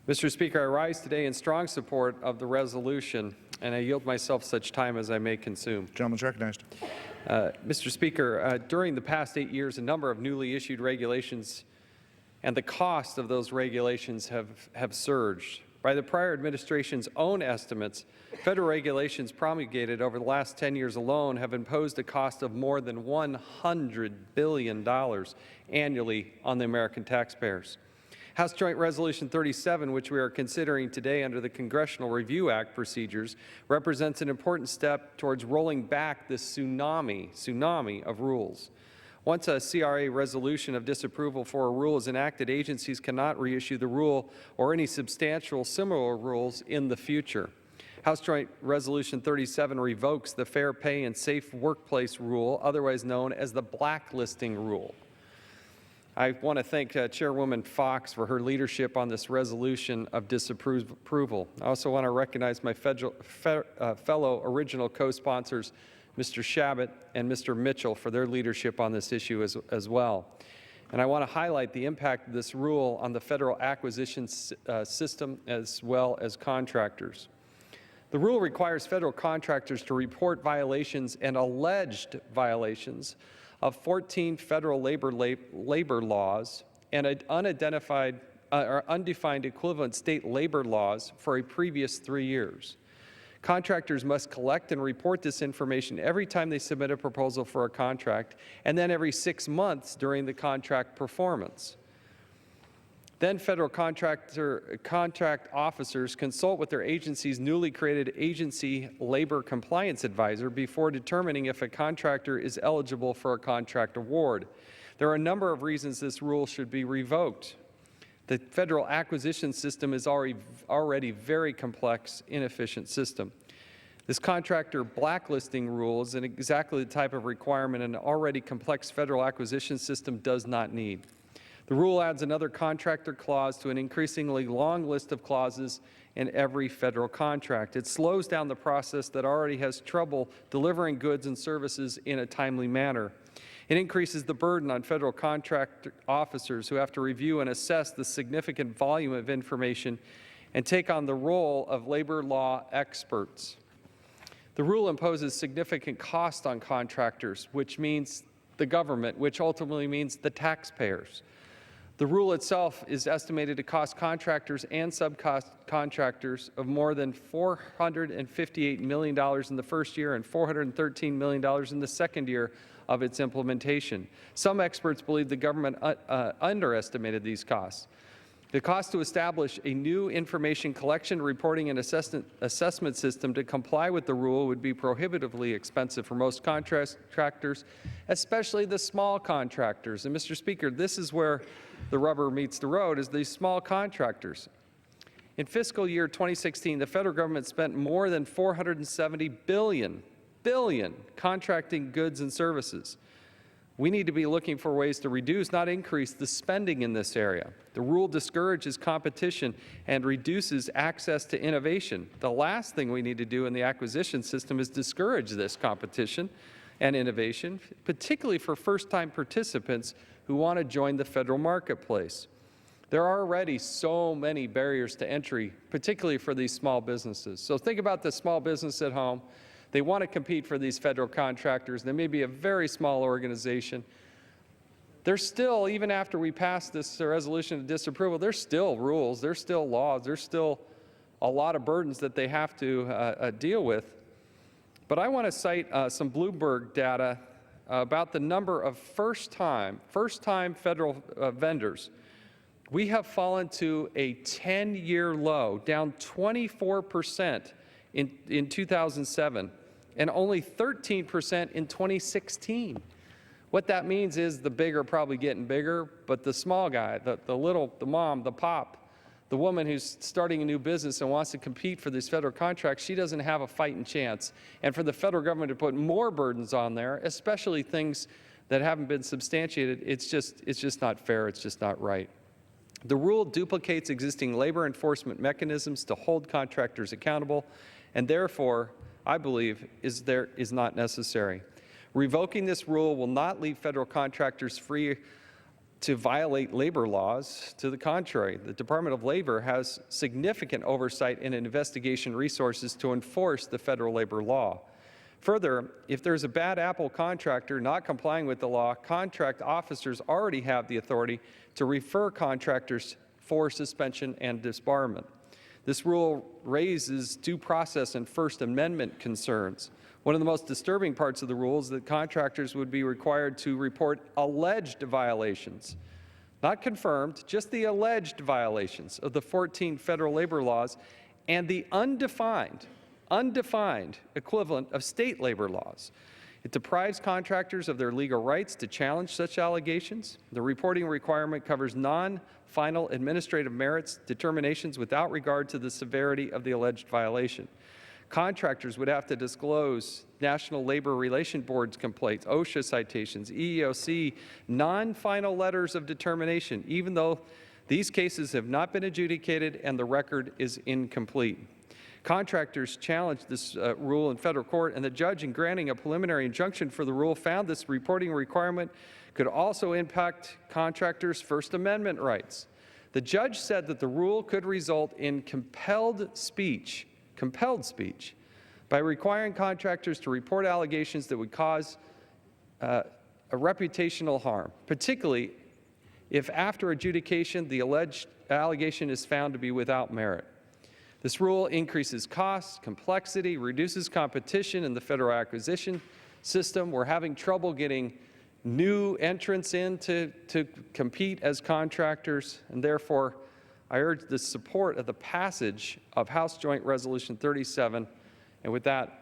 Mr. Speaker, I rise today in strong support of the resolution, and I yield myself such time as I may consume. Gentleman's recognized. Mr. Speaker, during the past 8 years, a number of newly issued regulations and the cost of those regulations have surged. By the prior administration's own estimates, federal regulations promulgated over the last 10 years alone have imposed a cost of more than $100 billion annually on the American taxpayers. House Joint Resolution 37, which we are considering today under the Congressional Review Act procedures, represents an important step towards rolling back this tsunami of rules. Once a CRA resolution of disapproval for a rule is enacted, agencies cannot reissue the rule or any substantial similar rules in the future. House Joint Resolution 37 revokes the Fair Pay and Safe Workplace Rule, otherwise known as the blacklisting rule. I want to thank Chairwoman Fox for her leadership on this resolution of disapproval. I also want to recognize my fellow original co-sponsors, Mr. Chaffetz and Mr. Mitchell, for their leadership on this issue as well. And I want to highlight the impact of this rule on the federal acquisition system as well as contractors. The rule requires federal contractors to report violations and alleged violations of 14 federal labor laws and undefined equivalent state labor laws for a previous 3 years. Contractors must collect and report this information every time they submit a proposal for a contract, and then every 6 months during the contract performance. Then federal contract officers consult with their agency's newly created Agency Labor Compliance Advisor before determining if a contractor is eligible for a contract award. There are a number of reasons this rule should be revoked. The federal acquisition system is already very complex, inefficient system. This contractor blacklisting rule is exactly the type of requirement an already complex federal acquisition system does not need. The rule adds another contractor clause to an increasingly long list of clauses in every federal contract. It slows down the process that already has trouble delivering goods and services in a timely manner. It increases the burden on federal contract officers who have to review and assess the significant volume of information and take on the role of labor law experts. The rule imposes significant cost on contractors, which means the government, which ultimately means the taxpayers. The rule itself is estimated to cost contractors and subcontractors of more than $458 million in the first year and $413 million in the second year of its implementation. Some experts believe the government underestimated these costs. The cost to establish a new information collection, reporting, and assessment system to comply with the rule would be prohibitively expensive for most contractors, especially the small contractors. And Mr. Speaker, this is where the rubber meets the road, is these small contractors. In fiscal year 2016, the federal government spent more than $470 billion contracting goods and services. We need to be looking for ways to reduce, not increase, the spending in this area. The rule discourages competition and reduces access to innovation. The last thing we need to do in the acquisition system is discourage this competition and innovation, particularly for first-time participants who want to join the federal marketplace. There are already so many barriers to entry, particularly for these small businesses. So think about the small business at home. They want to compete for these federal contractors. They may be a very small organization. There's still, even after we pass this resolution of disapproval, there's still rules, there's still laws, there's still a lot of burdens that they have to deal with. But I want to cite some Bloomberg data about the number of first-time federal vendors. We have fallen to a 10-year low, down 24% in 2007, and only 13% in 2016. What that means is the big are probably getting bigger, but the small guy, the mom, the pop, the woman who's starting a new business and wants to compete for these federal contracts, she doesn't have a fighting chance. And for the federal government to put more burdens on there, especially things that haven't been substantiated, it's just not fair, it's just not right. The rule duplicates existing labor enforcement mechanisms to hold contractors accountable, and therefore, I believe, is not necessary. Revoking this rule will not leave federal contractors free to violate labor laws. To the contrary, the Department of Labor has significant oversight and investigation resources to enforce the federal labor law. Further, if there's a bad apple contractor not complying with the law, contract officers already have the authority to refer contractors for suspension and disbarment. This rule raises due process and First Amendment concerns. One of the most disturbing parts of the rule is that contractors would be required to report alleged violations, not confirmed, just the alleged violations of the 14 federal labor laws and the undefined equivalent of state labor laws. It deprives contractors of their legal rights to challenge such allegations. The reporting requirement covers non-final administrative merits determinations without regard to the severity of the alleged violation. Contractors would have to disclose National Labor Relations Board's complaints, OSHA citations, EEOC non-final letters of determination, even though these cases have not been adjudicated and the record is incomplete. Contractors challenged this rule in federal court, and the judge, in granting a preliminary injunction for the rule, found this reporting requirement could also impact contractors' First Amendment rights. The judge said that the rule could result in compelled speech by requiring contractors to report allegations that would cause a reputational harm, particularly if after adjudication the alleged allegation is found to be without merit. This rule increases costs, complexity, reduces competition in the federal acquisition system. We're having trouble getting new entrants in to compete as contractors, and therefore I urge the support of the passage of House Joint Resolution 37. And with that,